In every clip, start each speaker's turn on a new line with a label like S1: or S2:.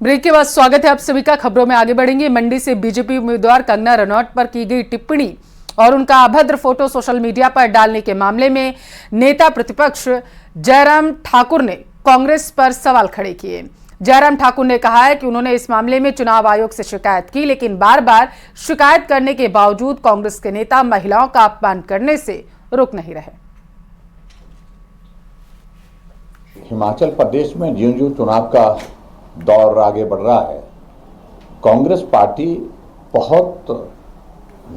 S1: Break के बाद स्वागत है आप सभी का। खबरों में आगे बढ़ेंगे। मंडी से बीजेपी उम्मीदवार कंगना रनौत पर की गई टिप्पणी और उनका अभद्र फोटो सोशल मीडिया पर डालने के मामले में नेता प्रतिपक्ष जयराम ठाकुर ने कांग्रेस पर सवाल खड़े किए। जयराम ठाकुर ने कहा है कि उन्होंने इस मामले में चुनाव आयोग से शिकायत की, लेकिन बार बार शिकायत करने के बावजूद कांग्रेस के नेता महिलाओं का अपमान करने से रुक नहीं रहे।
S2: हिमाचल प्रदेश में ज्यों-ज्यों चुनाव का दौर आगे बढ़ रहा है, कांग्रेस पार्टी बहुत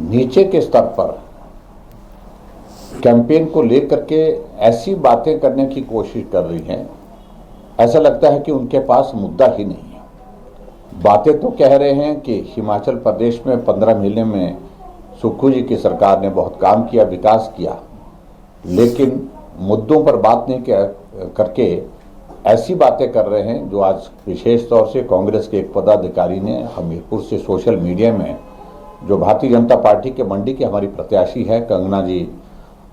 S2: नीचे के स्तर पर कैंपेन को लेकर के ऐसी बातें करने की कोशिश कर रही हैं, ऐसा लगता है कि उनके पास मुद्दा ही नहीं है। बातें तो कह रहे हैं कि हिमाचल प्रदेश में 15 महीने में सुक्खू जी की सरकार ने बहुत काम किया, विकास किया, लेकिन मुद्दों पर बात नहीं करके ऐसी बातें कर रहे हैं जो आज विशेष तौर से कांग्रेस के एक पदाधिकारी ने हमीरपुर से सोशल मीडिया में, जो भारतीय जनता पार्टी के मंडी की हमारी प्रत्याशी है कंगना जी,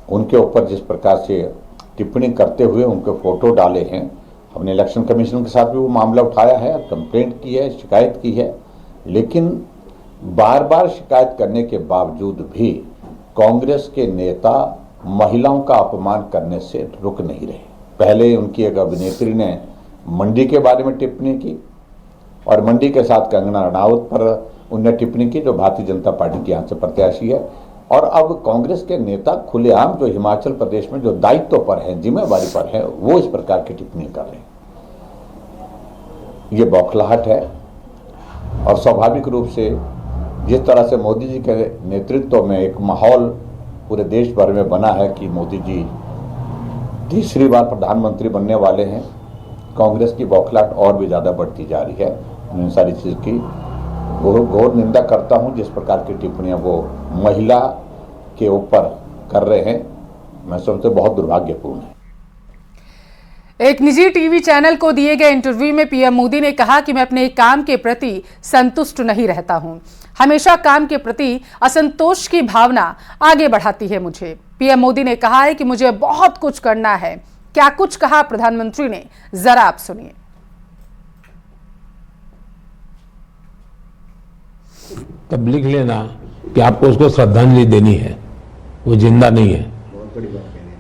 S2: उनके ऊपर जिस प्रकार से टिप्पणी करते हुए उनके फोटो डाले हैं। हमने इलेक्शन कमीशन के साथ भी वो मामला उठाया है, कंप्लेंट की है, शिकायत की है, लेकिन बार बार शिकायत करने के बावजूद भी कांग्रेस के नेता महिलाओं का अपमान करने से रुक नहीं रहे। पहले उनकी एक अभिनेत्री ने मंडी के बारे में टिप्पणी की और मंडी के साथ कंगना रनौत पर उन्होंने टिप्पणी की, जो भारतीय जनता पार्टी की यहाँ से प्रत्याशी है। और अब कांग्रेस के नेता खुलेआम जो हिमाचल प्रदेश में जो दायित्व पर है, जिम्मेवारी पर है, वो इस प्रकार की टिप्पणी कर रहे हैं। ये बौखलाहट है और स्वाभाविक रूप से जिस तरह से मोदी जी के नेतृत्व में एक माहौल पूरे देश भर में बना है कि मोदी जी तीसरी बार प्रधानमंत्री बनने वाले हैं, कांग्रेस की बौखलाहट और भी ज़्यादा बढ़ती जा रही है। इन सारी चीज़ की घोर निंदा करता हूं। जिस प्रकार की टिप्पणियां वो महिला के ऊपर कर रहे हैं, मैं समझता हूं बहुत दुर्भाग्यपूर्ण है।
S1: एक निजी टीवी चैनल को दिए गए इंटरव्यू में पीएम मोदी ने कहा कि मैं अपने काम के प्रति संतुष्ट नहीं रहता हूं, हमेशा काम के प्रति असंतोष की भावना आगे बढ़ाती है मुझे। पीएम मोदी ने कहा है कि मुझे बहुत कुछ करना है। क्या कुछ कहा प्रधानमंत्री ने, जरा आप सुनिए।
S3: तब लिख लेना कि आपको उसको श्रद्धांजलि देनी है, वो जिंदा नहीं है।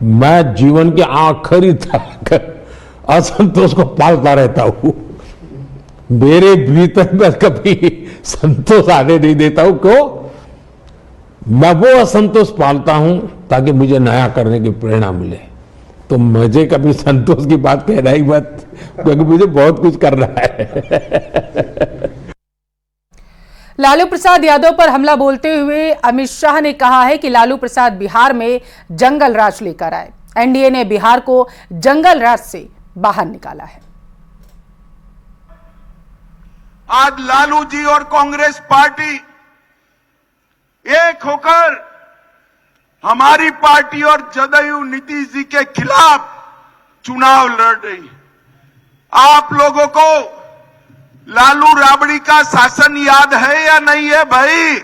S3: मैं जीवन के आखिरी तक असंतोष को पालता रहता हूं, मेरे भीतर में कभी संतोष आने नहीं देता हूं। क्यों? मैं वो असंतोष पालता हूं ताकि मुझे नया करने की प्रेरणा मिले। तो मुझे कभी संतोष की बात कहना ही मत, क्योंकि मुझे बहुत कुछ करना है।
S1: लालू प्रसाद यादव पर हमला बोलते हुए अमित शाह ने कहा है कि लालू प्रसाद बिहार में जंगल राज लेकर आए। एनडीए ने बिहार को जंगल राज से बाहर निकाला है।
S4: आज लालू जी और कांग्रेस पार्टी एक होकर हमारी पार्टी और जदयू नीतीश जी के खिलाफ चुनाव लड़ रही है। आप लोगों को लालू राबड़ी का शासन याद है या नहीं है भाई?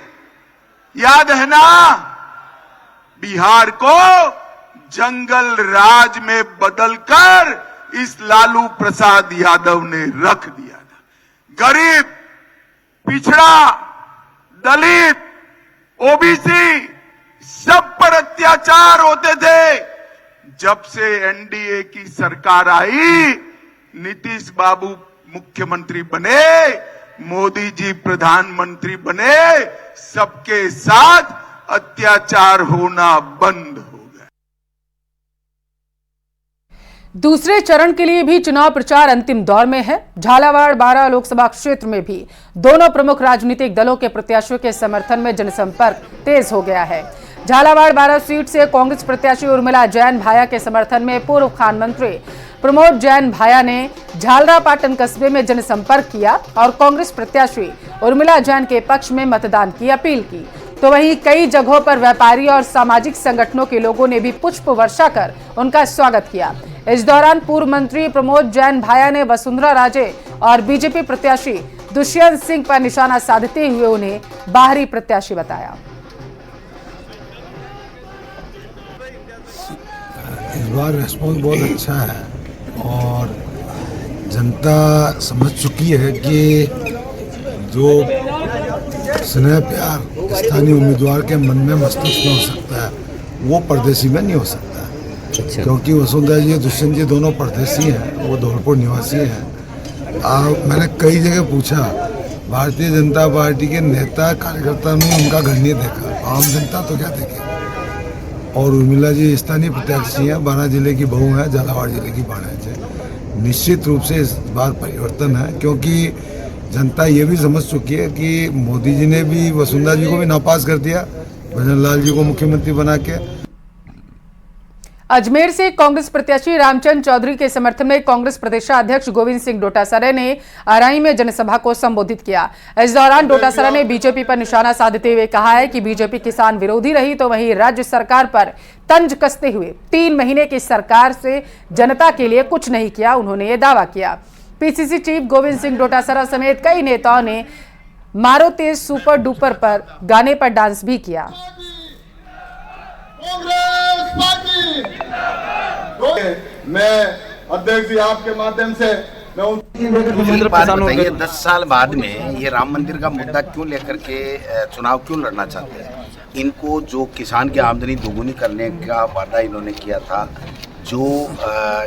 S4: याद है ना? बिहार को जंगल राज में बदलकर इस लालू प्रसाद यादव ने रख दिया था। गरीब, पिछड़ा, दलित, ओबीसी सब पर अत्याचार होते थे। जब से एनडीए की सरकार आई, नीतीश बाबू मुख्यमंत्री बने, मोदी जी प्रधानमंत्री बने, सबके साथ अत्याचार होना बंद हो गया।
S1: दूसरे चरण के लिए भी चुनाव प्रचार अंतिम दौर में है। झालावाड़ बारां लोकसभा क्षेत्र में भी दोनों प्रमुख राजनीतिक दलों के प्रत्याशियों के समर्थन में जनसंपर्क तेज हो गया है। झालावाड़ बारां सीट से कांग्रेस प्रत्याशी उर्मिला जैन भाया के समर्थन में पूर्व खान मंत्री प्रमोद जैन भाया ने झालरापाटन कस्बे में जनसंपर्क किया और कांग्रेस प्रत्याशी उर्मिला जैन के पक्ष में मतदान की अपील की। तो वहीं कई जगहों पर व्यापारी और सामाजिक संगठनों के लोगों ने भी पुष्प वर्षा कर उनका स्वागत किया। इस दौरान पूर्व मंत्री प्रमोद जैन भाया ने वसुंधरा राजे और बीजेपी प्रत्याशी दुष्यंत सिंह पर निशाना साधते हुए उन्हें बाहरी प्रत्याशी बताया।
S5: इस बार रिस्पॉन्स बहुत अच्छा है और जनता समझ चुकी है कि जो स्नेह प्यार स्थानीय उम्मीदवार के मन में मस्तिष्क में हो सकता है वो परदेसी में नहीं हो सकता।
S6: अच्छा।
S5: क्योंकि वसुंधरा जी दुष्यंत जी दोनों परदेसी हैं, वो धौलपुर निवासी हैं। मैंने कई जगह पूछा, भारतीय जनता पार्टी के नेता कार्यकर्ता ने उनका घर नहीं देखा, आम जनता तो क्या देखे। और उर्मिला जी स्थानीय प्रत्याशी हैं, 12 जिले की बहू हैं, झालावाड़ जिले की बाणज है। निश्चित रूप से इस बार परिवर्तन है, क्योंकि जनता ये भी समझ चुकी है कि मोदी जी ने भी वसुंधरा जी को भी नापास कर दिया, भजन लाल जी को मुख्यमंत्री बना के।
S1: अजमेर से कांग्रेस प्रत्याशी रामचंद्र चौधरी के समर्थन में कांग्रेस प्रदेशाध्यक्ष गोविंद सिंह डोटासरा ने अराई में जनसभा को संबोधित किया। इस दौरान डोटासरा ने बीजेपी पर निशाना साधते हुए कहा है कि बीजेपी किसान विरोधी रही तो वहीं राज्य सरकार पर तंज कसते हुए 3 महीने की सरकार से जनता के लिए कुछ नहीं किया, उन्होंने ये दावा किया। पीसीसी चीफ गोविंद सिंह डोटासरा समेत कई नेताओं ने मारो तेज सुपर डुपर पर गाने पर डांस भी किया।
S7: मैं अध्यक्ष जी आपके माध्यम से
S8: मुझे बात बताइए, 10 साल बाद में ये राम मंदिर का मुद्दा क्यों लेकर के चुनाव क्यों लड़ना चाहते हैं? इनको जो किसान की आमदनी दोगुनी करने का वादा इन्होंने किया था, जो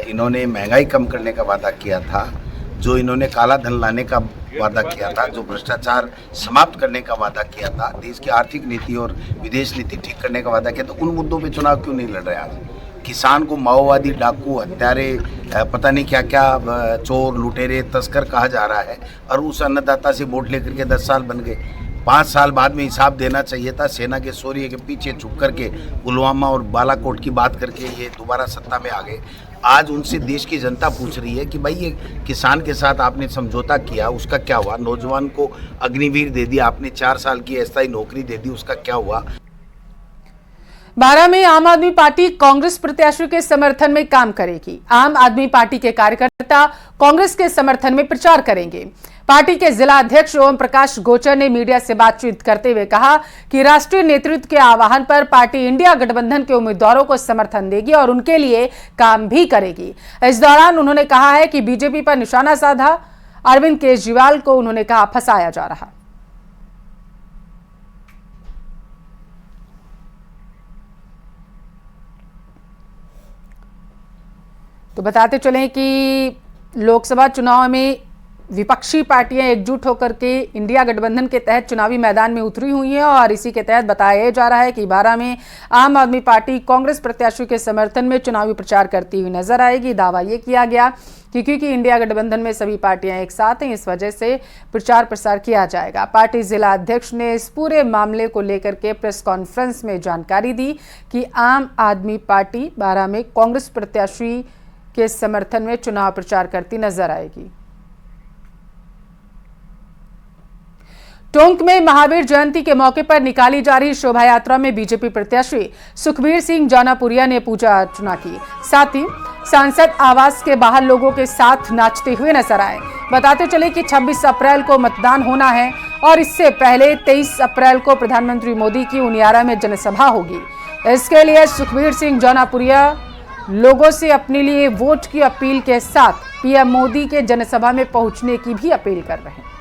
S8: इन्होंने महंगाई कम करने का वादा किया था, जो इन्होंने काला धन लाने का वादा किया था, जो भ्रष्टाचार समाप्त करने का वादा किया था, देश की आर्थिक नीति और विदेश नीति ठीक करने का वादा किया, तो उन मुद्दों पे चुनाव क्यों नहीं लड़ रहे आज? किसान को माओवादी, डाकू, हत्यारे, पता नहीं क्या क्या, चोर, लुटेरे, तस्कर कहा जा रहा है, और उस अन्नदाता से वोट लेकर के 10 साल बन गए। 5 साल बाद में हिसाब देना चाहिए था। सेना के शौर्य के पीछे छुप करके पुलवामा और बालाकोट की बात करके ये दोबारा सत्ता में आ गए। आज उनसे देश की जनता पूछ रही है कि भाई ये किसान के साथ आपने समझौता किया, उसका क्या हुआ? नौजवान को अग्निवीर दे दिया आपने, 4 साल की अस्थायी नौकरी दे दी, उसका क्या हुआ?
S1: 12 में आम आदमी पार्टी कांग्रेस प्रत्याशी के समर्थन में काम करेगी। आम आदमी पार्टी के कार्यकर्ता कांग्रेस के समर्थन में प्रचार करेंगे। पार्टी के जिला अध्यक्ष ओम प्रकाश गोचर ने मीडिया से बातचीत करते हुए कहा कि राष्ट्रीय नेतृत्व के आह्वान पर पार्टी इंडिया गठबंधन के उम्मीदवारों को समर्थन देगी और उनके लिए काम भी करेगी। इस दौरान उन्होंने कहा है कि बीजेपी पर निशाना साधा अरविंद केजरीवाल को उन्होंने कहा फंसाया जा रहा। तो बताते चलें कि लोकसभा चुनाव में विपक्षी पार्टियां एकजुट होकर के इंडिया गठबंधन के तहत चुनावी मैदान में उतरी हुई हैं और इसी के तहत बताया जा रहा है कि 12 में आम आदमी पार्टी कांग्रेस प्रत्याशी के समर्थन में चुनावी प्रचार करती हुई नजर आएगी। दावा ये किया गया कि क्योंकि इंडिया गठबंधन में सभी पार्टियां एक साथ हैं, इस वजह से प्रचार प्रसार किया जाएगा। पार्टी जिला अध्यक्ष ने इस पूरे मामले को लेकर के प्रेस कॉन्फ्रेंस में जानकारी दी कि आम आदमी पार्टी 12 में कांग्रेस प्रत्याशी के समर्थन में चुनाव प्रचार करती नजर आएगी। टोंक में महावीर जयंती के मौके पर निकाली जा रही शोभा यात्रा में बीजेपी प्रत्याशी सुखबीर सिंह जौनापुरिया ने पूजा अर्चना की, साथ ही सांसद आवास के बाहर लोगों के साथ नाचते हुए नजर आए। बताते चले कि 26 अप्रैल को मतदान होना है और इससे पहले 23 अप्रैल को प्रधानमंत्री मोदी की उनियारा में जनसभा होगी। इसके लिए सुखबीर सिंह जौनापुरिया लोगों से अपने लिए वोट की अपील के साथ पीएम मोदी के जनसभा में पहुंचने की भी अपील कर रहे हैं।